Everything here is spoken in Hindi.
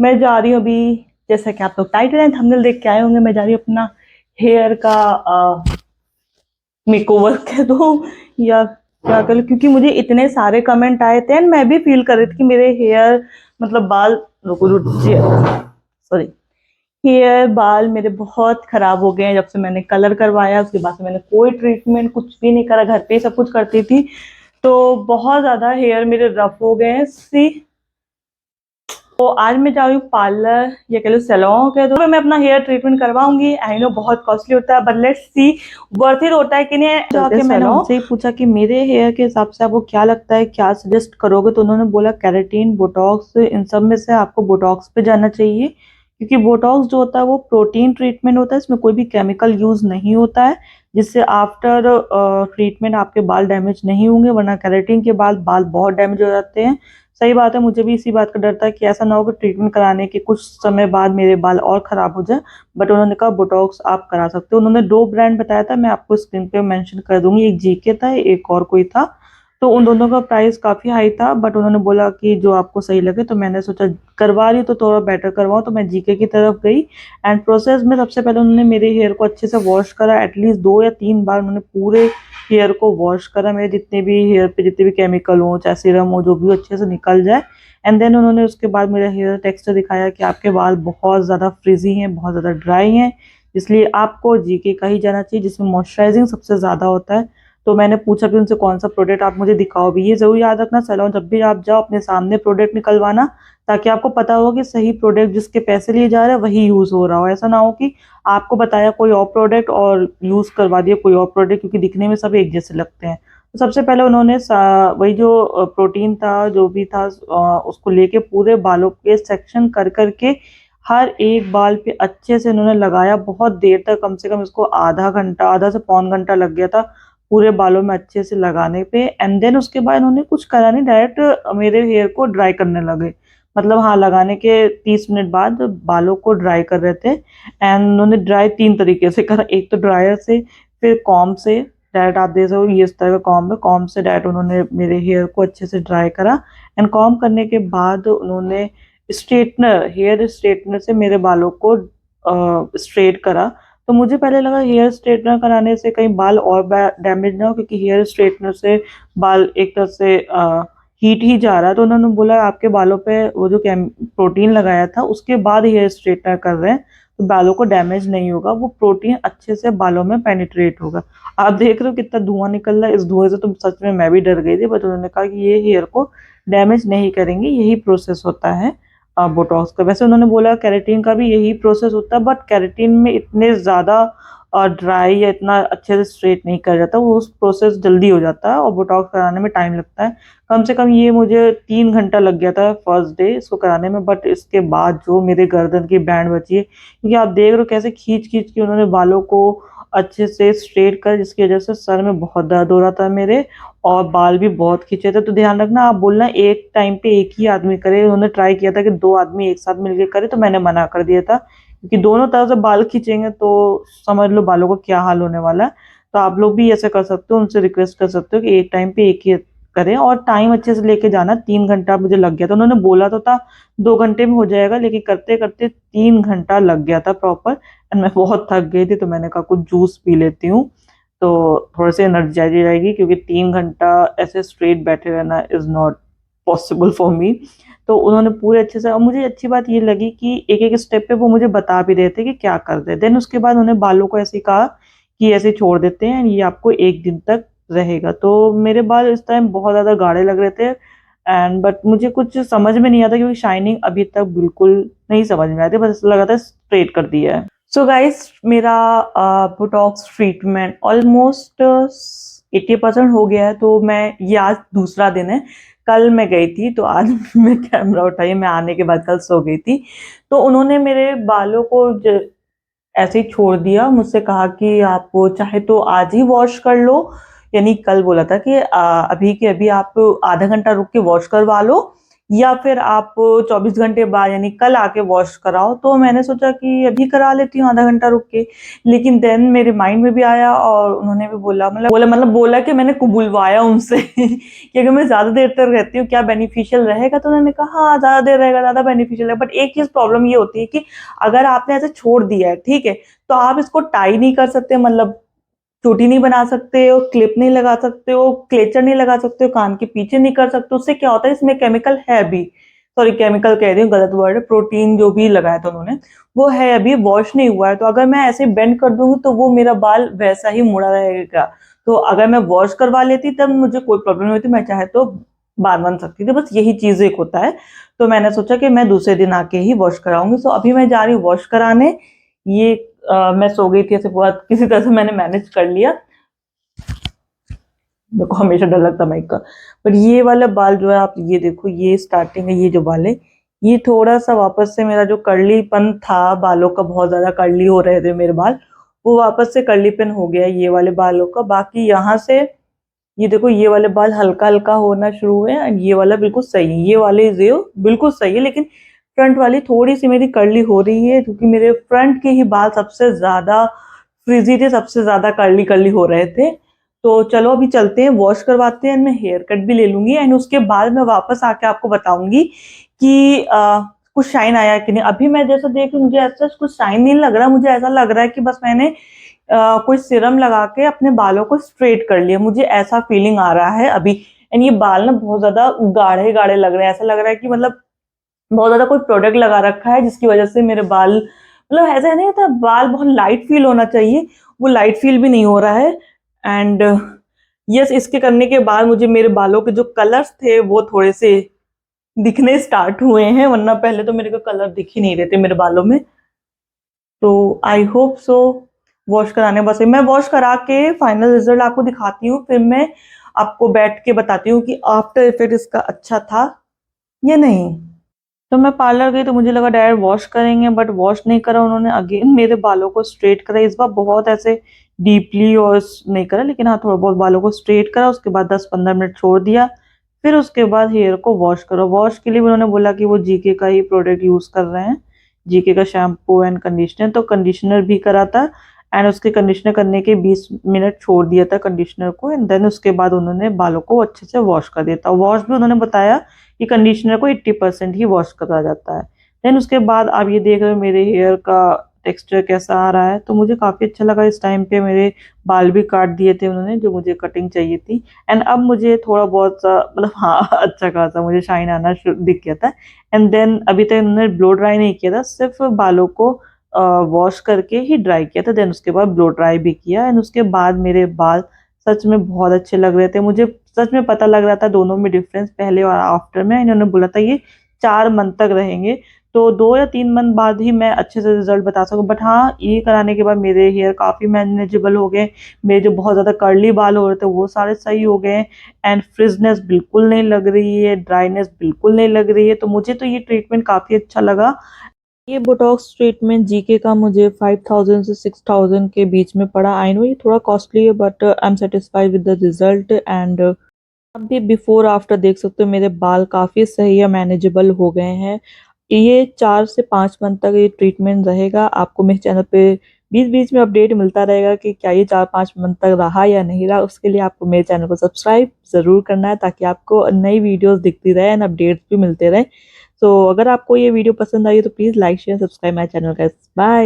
मैं जा रही हूँ अभी, जैसा कि आप लोग टाइटल एंड थंबनेल देख के आए होंगे, मैं जा रही हूँ अपना हेयर का मेकओवर कह दो या क्या कर लो, क्योंकि मुझे इतने सारे कमेंट आए थे एंड मैं भी फील कर रही थी कि मेरे हेयर मतलब बाल, रुको सॉरी, हेयर बाल मेरे बहुत खराब हो गए हैं जब से मैंने कलर करवाया। उसके बाद से मैंने कोई ट्रीटमेंट कुछ भी नहीं करा, घर पे ही सब कुछ करती थी। तो बहुत ज्यादा हेयर मेरे रफ हो गए हैं सी। तो आज मैं जा रही हूँ पार्लर या कह लो सैलून कह दो, मैं अपना हेयर ट्रीटमेंट करवाऊंगी। आई नो बहुत कॉस्टली होता है, but let's see worth it होता है कि नहीं। जाके मैंने उनसे ही पूछा कि मेरे हेयर के हिसाब से आपको क्या लगता है, क्या सजेस्ट करोगे। तो उन्होंने बोला केराटिन, बोटॉक्स, इन सब में से आपको बोटॉक्स पे जाना चाहिए, क्योंकि बोटॉक्स जो होता है वो प्रोटीन ट्रीटमेंट होता है, इसमें कोई भी केमिकल यूज नहीं होता है, जिससे आफ्टर ट्रीटमेंट आपके बाल डैमेज नहीं होंगे। वरना केराटिन के बाद बाल बहुत डैमेज हो जाते हैं। सही बात है, मुझे भी इसी बात का डर था कि ऐसा ना हो कि ट्रीटमेंट कराने के कुछ समय बाद मेरे बाल और खराब हो जाए। बट उन्होंने कहा बोटॉक्स आप करा सकते हो। उन्होंने 2 ब्रांड बताया था, मैं आपको स्क्रीन पे मेंशन कर दूंगी, एक जीके था, एक और कोई था। तो उन दोनों का प्राइस काफी हाई था, बट उन्होंने बोला कि जो आपको सही लगे। तो मैंने सोचा करवा रही तो थोड़ा बेटर करवाऊं, तो मैं जीके की तरफ गई। एंड प्रोसेस में सबसे पहले उन्होंने मेरे हेयर को अच्छे से वॉश करा, एटलीस्ट 2 या 3 बार उन्होंने पूरे हेयर को वॉश करा, मेरे जितने भी हेयर पे जितने भी केमिकल हो चाहे सीरम हो जो भी हो अच्छे से निकल जाए। एंड देन उन्होंने उसके बाद मेरा हेयर टेक्सचर दिखाया कि आपके बाल बहुत ज़्यादा फ्रिजी हैं, बहुत ज़्यादा ड्राई हैं, इसलिए आपको जीके का ही जाना चाहिए, जिसमें मॉइस्चराइजिंग सबसे ज़्यादा होता है। तो मैंने पूछा कि उनसे कौन सा प्रोडक्ट आप मुझे दिखाओ भी। ये जरूर याद रखना, सैलून जब भी आप जाओ अपने सामने प्रोडक्ट निकलवाना, ताकि आपको पता हो कि सही प्रोडक्ट जिसके पैसे लिए जा रहे हैं वही यूज हो रहा हो। ऐसा ना हो कि आपको बताया कोई और प्रोडक्ट और यूज करवा दिया कोई और प्रोडक्ट, क्योंकि दिखने में सब एक जैसे लगते हैं। तो सबसे पहले उन्होंने वही जो प्रोटीन था जो भी था उसको लेके पूरे बालों के सेक्शन कर करके हर एक बाल पे अच्छे से उन्होंने लगाया, बहुत देर तक, कम से कम इसको आधा घंटा, आधा से पौन घंटा लग गया था पूरे बालों में अच्छे से लगाने पे। एंड देन उसके बाद उन्होंने कुछ करा नहीं, डायरेक्ट मेरे हेयर को ड्राई करने लगे। मतलब हाँ, लगाने के 30 मिनट बाद बालों को ड्राई कर रहे थे। एंड उन्होंने ड्राई 3 तरीके से करा, एक तो ड्रायर से, फिर कॉम से। डायरेक्ट आप देख सकते हो ये इस तरह का कॉम है, कॉम से डायरेक्ट उन्होंने मेरे हेयर को अच्छे से ड्राई करा। एंड कॉम करने के बाद उन्होंने स्ट्रेटनर, हेयर स्ट्रेटनर से मेरे बालों को स्ट्रेट करा। तो मुझे पहले लगा हेयर स्ट्रेटनर कराने से कहीं बाल और डैमेज ना हो, क्योंकि हेयर स्ट्रेटनर से बाल एक तरह से हीट ही जा रहा है। तो उन्होंने बोला आपके बालों पे वो जो प्रोटीन लगाया था उसके बाद हेयर स्ट्रेटनर कर रहे हैं, तो बालों को डैमेज नहीं होगा, वो प्रोटीन अच्छे से बालों में पेनिट्रेट होगा। आप देख रहे हो कितना धुआं निकल रहा है, इस धुएं से तो सच में मैं भी डर गई थी। बट उन्होंने कहा कि ये हेयर को डैमेज नहीं करेंगे, यही प्रोसेस होता है बोटॉक्स का। वैसे उन्होंने बोला कैरेटीन का भी यही प्रोसेस होता है, बट कैरेटीन में इतने ज़्यादा ड्राई या इतना अच्छे से स्ट्रेट नहीं कर जाता, वो उस प्रोसेस जल्दी हो जाता है और बोटॉक्स कराने में टाइम लगता है। कम से कम ये मुझे 3 घंटा लग गया था फर्स्ट डे इसको कराने में। बट इसके बाद जो मेरे गर्दन की बैंड बची है, क्योंकि आप देख रहे हो कैसे खींच खींच के उन्होंने बालों को अच्छे से स्ट्रेट कर, जिसकी वजह से सर में बहुत दर्द हो रहा था मेरे, और बाल भी बहुत खींचे थे। तो ध्यान रखना, आप बोलना एक टाइम पे एक ही आदमी करे। उन्होंने ट्राई किया था कि 2 आदमी एक साथ मिलकर करे, तो मैंने मना कर दिया था, क्योंकि दोनों तरफ से बाल खींचेंगे तो समझ लो बालों को क्या हाल होने वाला है। तो आप लोग भी ऐसे कर सकते हो, उनसे रिक्वेस्ट कर सकते हो कि एक टाइम पे एक ही करें, और टाइम अच्छे से लेके जाना। 3 घंटा मुझे लग गया था, उन्होंने बोला तो था 2 घंटे में हो जाएगा, लेकिन करते करते 3 घंटा लग गया था प्रॉपर। एंड मैं बहुत थक गई थी, तो मैंने कहा कुछ जूस पी लेती हूँ तो थोड़े से एनर्जाइज रहेगी, क्योंकि 3 घंटा ऐसे स्ट्रेट बैठे रहना is not possible for me. तो उन्होंने पूरे अच्छे से, और मुझे अच्छी बात ये लगी कि एक एक स्टेप पे वो मुझे बता भी रहे थे कि क्या कर रहे। देन उसके बाद उन्होंने बालों को ऐसे कहा कि ऐसे छोड़ देते हैं, ये आपको 1 दिन तक रहेगा। तो मेरे बाल इस टाइम बहुत ज़्यादा गाढ़े लग रहे थे, एंड बट मुझे कुछ समझ में नहीं आता, क्योंकि शाइनिंग अभी तक बिल्कुल नहीं समझ में आती, बस लगा था स्ट्रेट कर दिया है। सो गाइस, मेरा बोटॉक्स ट्रीटमेंट ऑलमोस्ट 80% हो गया है। तो मैं, ये आज दूसरा दिन है, कल मैं गई थी तो आज मैं कैमरा उठाई, मैं आने के बाद कल सो गई थी। तो उन्होंने मेरे बालों को ऐसे ही छोड़ दिया, मुझसे कहा कि आप चाहे तो आज ही वॉश कर लो, यानी कल बोला था कि अभी के अभी आप आधा घंटा रुक के वॉश करवा लो, या फिर आप 24 घंटे बाद यानी कल आके वॉश कराओ। तो मैंने सोचा कि अभी करा लेती हूँ आधा घंटा रुक के, लेकिन देन मेरे माइंड में भी आया और उन्होंने भी बोला कि मैंने बुलवाया उनसे कि अगर मैं ज्यादा देर तक रहती हूँ क्या बेनिफिशियल रहेगा, तो उन्होंने कहा हाँ ज्यादा देर रहेगा, ज्यादा बेनिफिशियल है। बट एक चीज प्रॉब्लम ये होती है कि अगर आपने ऐसे छोड़ दिया है, ठीक है, तो आप इसको टाई नहीं कर सकते, मतलब चोटी नहीं बना सकते हो, क्लिप नहीं लगा सकते हो, क्लेचर नहीं लगा सकते हो, कान के पीछे नहीं कर सकते हो। उससे क्या होता है, इसमें केमिकल है अभी, सॉरी केमिकल कह रही हूँ, गलत वर्ड है, प्रोटीन जो भी लगाया था उन्होंने वो है, अभी वॉश नहीं हुआ है। तो अगर मैं ऐसे बेंड कर दूंगी तो वो मेरा बाल वैसा ही मुड़ा रहेगा। तो अगर मैं वॉश करवा लेती तब मुझे कोई प्रॉब्लम नहीं होती, मैं चाहे तो बांध बन सकती थी। बस यही चीज एक होता है। तो मैंने सोचा कि मैं दूसरे दिन आके ही वॉश कराऊंगी। तो अभी मैं जा रही हूँ वॉश कराने। ये मैं सो गई थी, ऐसे बहुत किसी तरह से मैंने मैनेज कर लिया। मेरे को हमेशा डर लगता माइक का। पर ये वाला बाल जो है, आप ये देखो, ये स्टार्टिंग है, ये जो बाल है, ये थोड़ा सा वापस से मेरा जो कर्लीपन था बालों का, बहुत ज्यादा कर्ली हो रहे थे मेरे बाल, वो वापस से कर्लीपन हो गया ये वाले बालों का। बाकी यहाँ से ये देखो, ये वाले बाल हल्का हल्का होना शुरू हुए हैं, ये वाला बिल्कुल सही है, ये वाले जो बिल्कुल सही है। लेकिन फ्रंट वाली थोड़ी सी मेरी कर्ली हो रही है, क्योंकि मेरे फ्रंट के ही बाल सबसे ज्यादा फ्रिजी थे, सबसे ज्यादा कर्ली कर्ली हो रहे थे। तो चलो अभी चलते हैं, वॉश करवाते हैं, मैं हेयर कट भी ले लूंगी, एंड उसके बाद मैं वापस आके आपको बताऊंगी कि कुछ शाइन आया कि नहीं। अभी मैं जैसा देख रही हूँ, मुझे ऐसा कुछ शाइन नहीं लग रहा, मुझे ऐसा लग रहा है कि बस मैंने कोई सीरम लगा के अपने बालों को स्ट्रेट कर लिया, मुझे ऐसा फीलिंग आ रहा है अभी। एंड ये बाल ना बहुत ज्यादा गाढ़े गाढ़े लग रहे हैं, ऐसा लग रहा है कि मतलब बहुत ज्यादा कोई प्रोडक्ट लगा रखा है, जिसकी वजह से मेरे बाल, मतलब ऐसा नहीं होता बाल बहुत लाइट फील होना चाहिए, वो लाइट फील भी नहीं हो रहा है। एंड यस, इसके करने के बाद मुझे मेरे बालों के जो कलर्स थे वो थोड़े से दिखने स्टार्ट हुए हैं, वरना पहले तो मेरे को कलर दिख ही नहीं रहे थे मेरे बालों में। तो आई होप सो वॉश कराने, बस मैं वॉश करा के फाइनल रिजल्ट आपको दिखाती हूँ, फिर मैं आपको बैठ के बताती हूँ कि आफ्टर इफेक्ट इसका अच्छा था या नहीं। तो मैं पार्लर गई तो मुझे लगा डायरेक्ट वॉश करेंगे, बट वॉश नहीं करा उन्होंने, अगेन मेरे बालों को स्ट्रेट करा। इस बार बहुत ऐसे डीपली और नहीं करा, लेकिन हाँ थोड़ा बहुत बालों को स्ट्रेट करा, उसके बाद 10-15 मिनट छोड़ दिया, फिर उसके बाद हेयर को वॉश करो। वॉश के लिए उन्होंने बोला कि वो जीके का ही प्रोडक्ट यूज कर रहे हैं, जीके का शैम्पू एंड कंडीशनर। तो कंडीशनर भी करा था, एंड उसके कंडीशनर करने के 20 मिनट छोड़ दिया था कंडीशनर को, एंड देन उसके बाद उन्होंने बालों को अच्छे से वॉश कर दिया था। वॉश भी उन्होंने बताया कि कंडीशनर को 80% ही वॉश करा जाता है। देन उसके बाद आप ये देख रहे हो मेरे हेयर का टेक्सचर कैसा आ रहा है, तो मुझे काफ़ी अच्छा लगा। इस टाइम पे मेरे बाल भी काट दिए थे उन्होंने, जो मुझे कटिंग चाहिए थी। एंड अब मुझे थोड़ा बहुत सा, मतलब हाँ अच्छा खासा मुझे शाइन आना दिख गया था। एंड देन अभी तक उन्होंने ब्लो ड्राई नहीं किया था, सिर्फ बालों को वॉश करके ही ड्राई किया था। देन उसके बाद ब्लो ड्राई भी किया, एंड उसके बाद मेरे बाल सच में बहुत अच्छे लग रहे थे। मुझे सच में पता लग रहा था दोनों में डिफरेंस, पहले और आफ्टर में। इन्होंने बोला था ये 4 मंथ तक रहेंगे, तो 2 या 3 मंथ बाद ही मैं अच्छे से रिजल्ट बता सकूं। बट हाँ, ये कराने के बाद मेरे हेयर काफ़ी मैनेजेबल हो गए, मेरे जो बहुत ज़्यादा कर्ली बाल हो रहे थे वो सारे सही हो गए, एंड फ्रिजनेस बिल्कुल नहीं लग रही है, ड्राइनेस बिल्कुल नहीं लग रही है। तो मुझे तो ये ट्रीटमेंट काफ़ी अच्छा लगा। ये बोटॉक्स ट्रीटमेंट जीके का मुझे 5000 से 6000 के बीच में पड़ा। आई नो ये थोड़ा कॉस्टली है, but I am satisfied with the result. And आप भी बिफोर आफ्टर देख सकते हो, मेरे बाल काफ़ी सही या मैनेजेबल हो गए हैं। ये 4 से 5 मंथ तक ये ट्रीटमेंट रहेगा। आपको मेरे चैनल पे बीच बीच में अपडेट मिलता रहेगा कि क्या ये 4-5 मंथ तक रहा या नहीं रहा। उसके लिए आपको मेरे चैनल को सब्सक्राइब ज़रूर करना है, ताकि आपको नई वीडियोस दिखती रहे एंड अपडेट्स भी मिलते रहे। तो अगर आपको ये वीडियो पसंद आई तो please like share subscribe my channel guys. Bye.